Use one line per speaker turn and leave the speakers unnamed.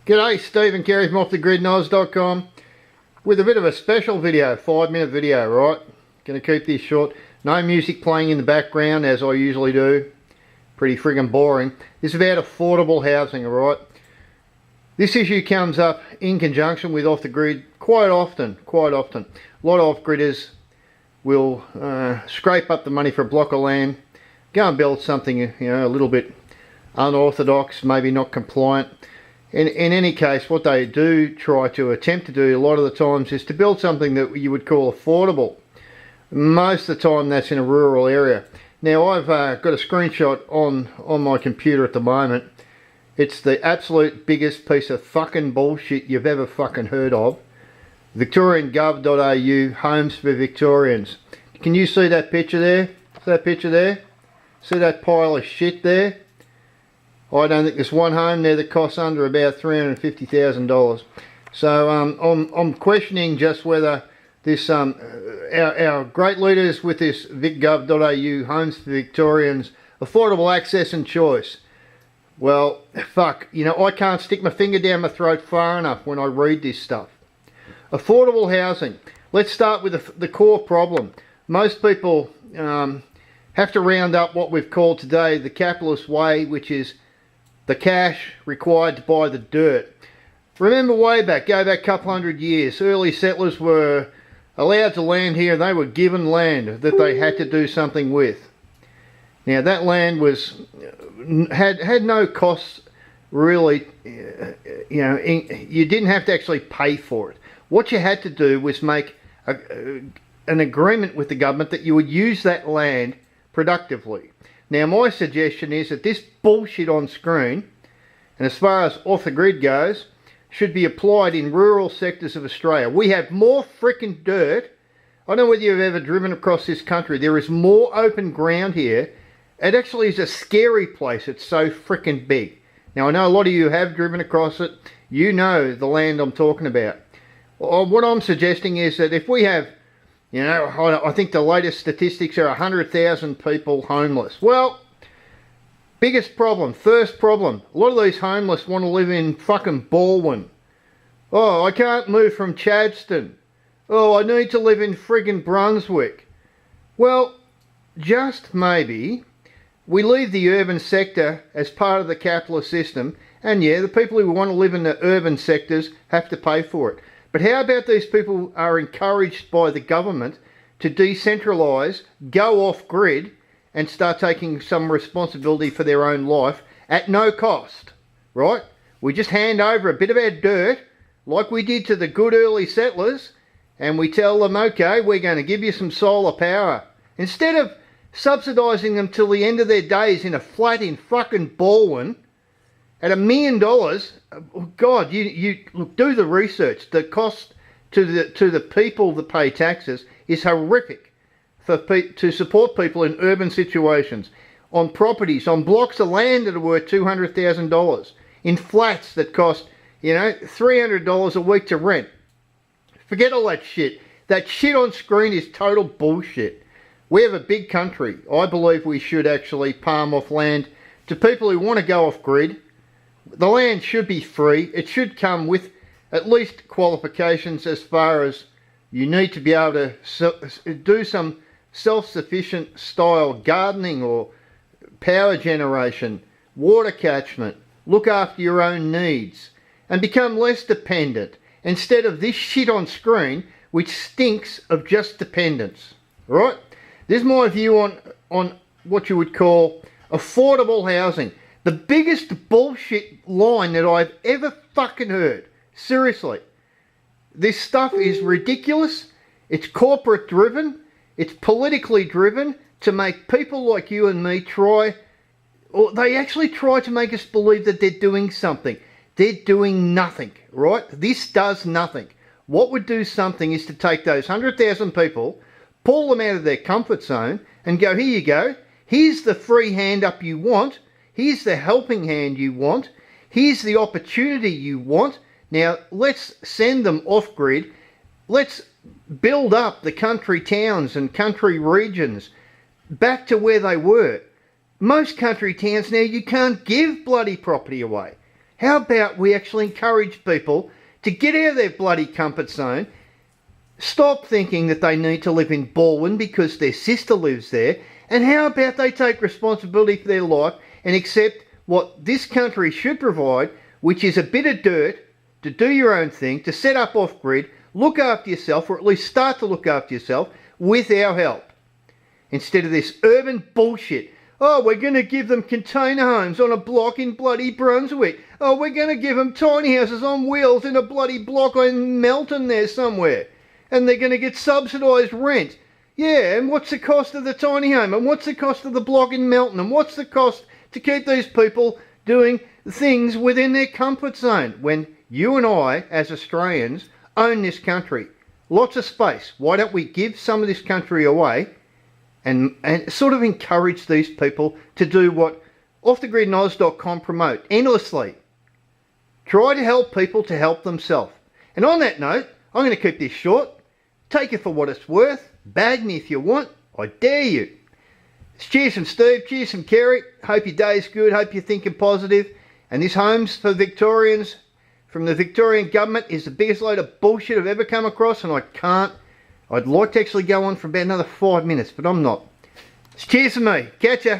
G'day, Stephen Carey from OffTheGridNoz.com with a bit of a special video, 5-minute video, right? Going to keep this short. No music playing in the background as I usually do. Pretty friggin' boring. This is about affordable housing, alright? This issue comes up in conjunction with Off The Grid quite often. A lot of off-gridders will scrape up the money for a block of land, go and build something, a little bit unorthodox, maybe not compliant. In any case, what they do try to attempt to do a lot of the times is to build something that you would call affordable. Most of the time that's in a rural area. Now I've got a screenshot on my computer at the moment. It's the absolute biggest piece of fucking bullshit you've ever fucking heard of. Victoriangov.au, Homes for Victorians. Can you see that picture there? See that picture there? See that pile of shit there? I don't think there's one home there that costs under about $350,000. So I'm questioning just whether this our great leaders with this vicgov.au, Homes for Victorians, affordable access and choice. Well, fuck, I can't stick my finger down my throat far enough when I read this stuff. Affordable housing. Let's start with the core problem. Most people have to round up what we've called today the capitalist way, which is the cash required to buy the dirt. Remember way back, go back a couple hundred years, early settlers were allowed to land here. They were given land that they had to do something with. Now that land had no costs really. You didn't have to actually pay for it. What you had to do was make an agreement with the government that you would use that land productively. Now my suggestion is that this bullshit on screen, and as far as Off The Grid goes, should be applied in rural sectors of Australia. We have more frickin' dirt. I don't know whether you've ever driven across this country. There is more open ground here. It actually is a scary place. It's so frickin' big. Now I know a lot of you have driven across it. You know the land I'm talking about. What I'm suggesting is that if we have, I think the latest statistics are 100,000 people homeless. Well, biggest problem, first problem, a lot of these homeless want to live in fucking Balwyn. Oh, I can't move from Chadstone. Oh, I need to live in friggin' Brunswick. Well, just maybe we leave the urban sector as part of the capitalist system, and yeah, the people who want to live in the urban sectors have to pay for it. But how about these people are encouraged by the government to decentralise, go off grid and start taking some responsibility for their own life at no cost, right? We just hand over a bit of our dirt like we did to the good early settlers and we tell them, okay, we're going to give you some solar power. Instead of subsidising them till the end of their days in a flat in fucking Balwyn, at $1 million, God, you look, do the research. The cost to the people that pay taxes is horrific to support people in urban situations, on properties, on blocks of land that are worth $200,000, in flats that cost, $300 a week to rent. Forget all that shit. That shit on screen is total bullshit. We have a big country. I believe we should actually palm off land to people who want to go off grid. The land should be free. It should come with at least qualifications as far as you need to be able to do some self-sufficient style gardening or power generation, water catchment, look after your own needs and become less dependent instead of this shit on screen which stinks of just dependence. Right? This is my view on what you would call affordable housing. The biggest bullshit line that I've ever fucking heard. Seriously. This stuff is ridiculous. It's corporate driven. It's politically driven to make people like you and me they actually try to make us believe that they're doing something. They're doing nothing, right? This does nothing. What would do something is to take those 100,000 people, pull them out of their comfort zone and go, here you go. Here's the free hand up you want. Here's the helping hand you want. Here's the opportunity you want. Now, let's send them off grid. Let's build up the country towns and country regions back to where they were. Most country towns now, you can't give bloody property away. How about we actually encourage people to get out of their bloody comfort zone, stop thinking that they need to live in Baldwin because their sister lives there, and how about they take responsibility for their life and accept what this country should provide, which is a bit of dirt to do your own thing, to set up off-grid, look after yourself, or at least start to look after yourself with our help. Instead of this urban bullshit. Oh, we're going to give them container homes on a block in bloody Brunswick. Oh, we're going to give them tiny houses on wheels in a bloody block in Melton there somewhere. And they're going to get subsidised rent. Yeah, and what's the cost of the tiny home? And what's the cost of the block in Melton? And what's the cost to keep these people doing things within their comfort zone when you and I, as Australians, own this country? Lots of space. Why don't we give some of this country away and sort of encourage these people to do what OffTheGridAndOz.com promote endlessly? Try to help people to help themselves. And on that note, I'm going to keep this short. Take it for what it's worth. Bag me if you want. I dare you. Cheers from Steve. Cheers from Kerry. Hope your day's good. Hope you're thinking positive. And this Homes for Victorians from the Victorian government is the biggest load of bullshit I've ever come across, and I can't. I'd like to actually go on for about another 5 minutes, but I'm not. Cheers for me. Catch ya.